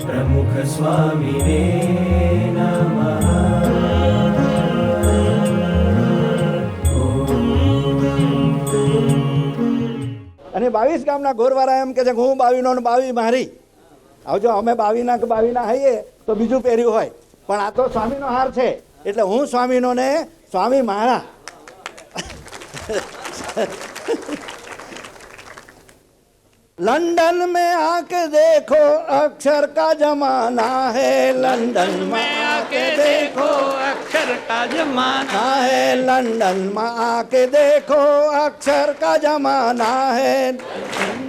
प्रमुख स्वामिने नमः। અને 22 ગામના ગોરવારા એમ કે છે હું 22નો ને 22 મારી. આવજો, અમે 22ના હઈએ તો બીજું પહેર્યું હોય, પણ આ તો સ્વામીનો હાર છે એટલે હું સ્વામીનો ને સ્વામી મારા. लंदन में आके देखो अक्षर का जमाना है, लंदन में आके देखो अक्षर का जमाना है, लंदन में आके देखो अक्षर का जमाना है,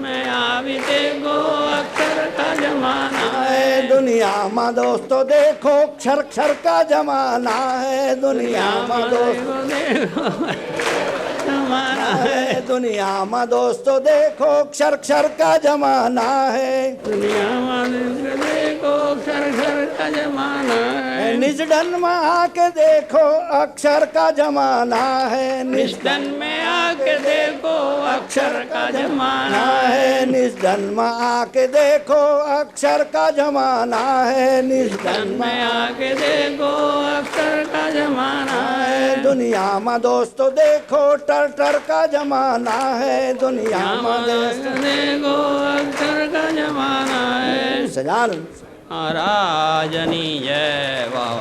में आवी देखो अक्षर का जमाना है दुनिया में दोस्तों देखो क्षर क्षर का जमाना है, दुनिया में दोस्तों जमाना है, दुनिया में दोस्तों देखो क्षर क्षर का जमाना है, दुनिया में देखो अक्षर अक्षर का जमाना है, निजडन में आके देखो अक्षर का जमाना है, निष्ठन में आके देखो अक्षर का जमाना है, निजडन में आके देखो अक्षर का जमाना है, निजडन में आके देखो अक्षर का जमाना है, दुनिया में दोस्तों देखो टर टर का जमाना है, दुनिया में दोस्तों देखो अक्षर का जमाना है। सजान महाराजनी जय। वाह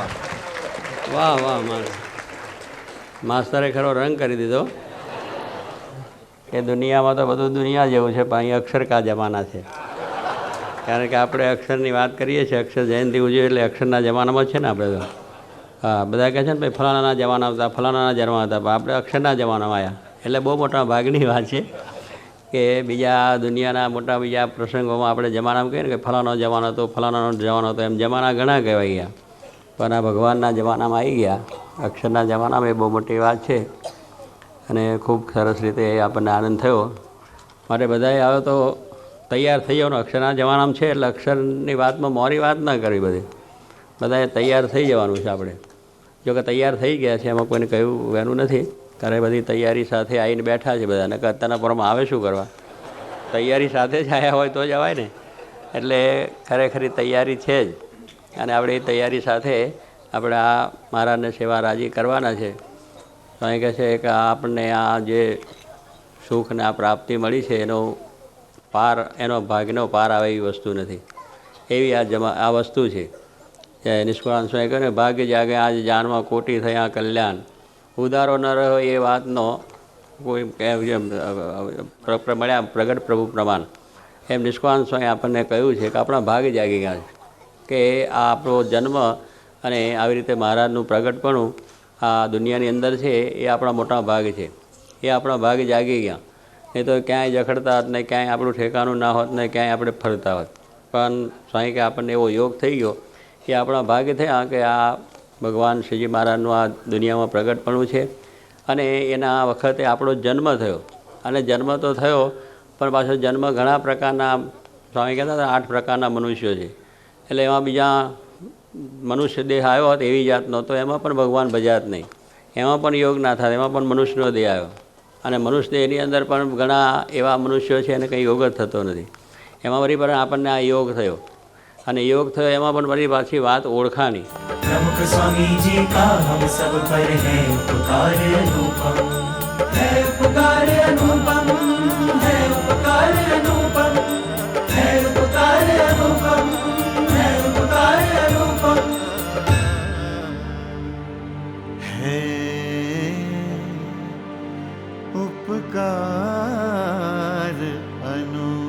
वाह वाह वाह માસ્તરે ખરો રંગ કરી દીધો કે દુનિયામાં તો બધું દુનિયા જેવું છે, પણ અહીં અક્ષર કા જમાના છે. કારણ કે આપણે અક્ષરની વાત કરીએ છીએ, અક્ષર જયંતિ ઉજવીએ એટલે અક્ષરના જમાનામાં છે ને આપણે તો. હા, બધા કહે છે ને ભાઈ ફલાણાના જમાના હતા, ફલાણાના જન્મ હતા, પણ આપણે અક્ષરના જમાનામાં આવ્યા એટલે બહુ મોટા ભાગની વાત છે કે બીજા દુનિયાના મોટા બીજા પ્રસંગોમાં આપણે જમાનામાં કહીએ ને કે ફલાણો જમાનો હતો, ફલાણાનો જમાનો હતો, એમ જમાના ઘણા કહેવાય ગયા, પણ આ ભગવાનના જમાનામાં આવી ગયા, અક્ષરના જમાનામાં એ બહુ મોટી વાત છે અને ખૂબ સરસ રીતે આપણને આનંદ થયો. માટે બધાએ આવે તો તૈયાર થઈ જવાનું. અક્ષરના જમાનામાં છે એટલે અક્ષરની વાતમાં મોરી વાત ન કરવી, બધાએ તૈયાર થઈ જવાનું છે. આપણે જો કે તૈયાર થઈ ગયા છે, એમાં કોઈને કહ્યું વહેલું નથી, ત્યારે બધી તૈયારી સાથે આવીને બેઠા છે બધા. નકર અત્યારના પરમાં આવે શું કરવા? તૈયારી સાથે જ આવ્યા હોય તો જ અવાય ને. એટલે ખરેખરી તૈયારી છે જ, અને આપણે એ તૈયારી સાથે આપણે આ મહારાજને સેવા રાજી કરવાના છે. તો અહીં કહે છે કે આપણને આ જે સુખ ને આ પ્રાપ્તિ મળી છે એનો પાર, એનો ભાગનો પાર આવે એવી વસ્તુ નથી. એવી આ વસ્તુ છે. નિષ્કુળાનંદ સ્વામી કહે ને ભાગ્ય જાગે આજ જાનમાં કોટી થયા કલ્યાણ, ઉદારો ન રહ્યો એ વાતનો કોઈ મળ્યા પ્રગટ પ્રભુ પ્રમાણ. એમ નિષ્કુળાનંદ સ્વામી આપણને કહ્યું છે કે આપણા ભાગ જાગી ગયા છે, કે આ આપણો જન્મ અને આવી રીતે મહારાજનું પ્રગટપણું આ દુનિયાની અંદર છે એ આપણા મોટા ભાગ છે. એ આપણા ભાગ જાગી ગયા. એ તો ક્યાંય જખડતા હોત ને ક્યાંય આપણું ઠેકાણું ના હોત ને ક્યાંય આપણે ફરતા હોત. પણ સ્વામી કે આપણને એવો યોગ થઈ ગયો કે આપણા ભાગ્ય થયા કે આ ભગવાન શ્રીજી મહારાજનું આ દુનિયામાં પ્રગટપણું છે, અને એના વખતે આપણો જન્મ થયો. અને જન્મ તો થયો, પણ પાછો જન્મ ઘણા પ્રકારના, સ્વામી કહેતા હતા 8 પ્રકારના મનુષ્યો છે. એટલે એમાં બીજા મનુષ્ય દેહ આવ્યો હોત એવી જાતનો, તો એમાં પણ ભગવાન ભજાત નહીં, એમાં પણ યોગ ના થાય, એમાં પણ મનુષ્યનો દેહ આવ્યો. અને મનુષ્ય દેહની અંદર પણ ઘણા એવા મનુષ્યો છે એને કંઈ યોગ જ થતો નથી. એમાં વળી પણ આપણને આ યોગ થયો, અને યોગ થયો એમાં પણ વળી પાછી વાત ઓળખાણી. प्रमुख स्वामी जी का हम सब पर है उपकार अनुपम, है उपकार अनुपम, है उपकार अनुपम, है उपकार अनुपम, है उपकार अनुपम, है उपकार अनुपम.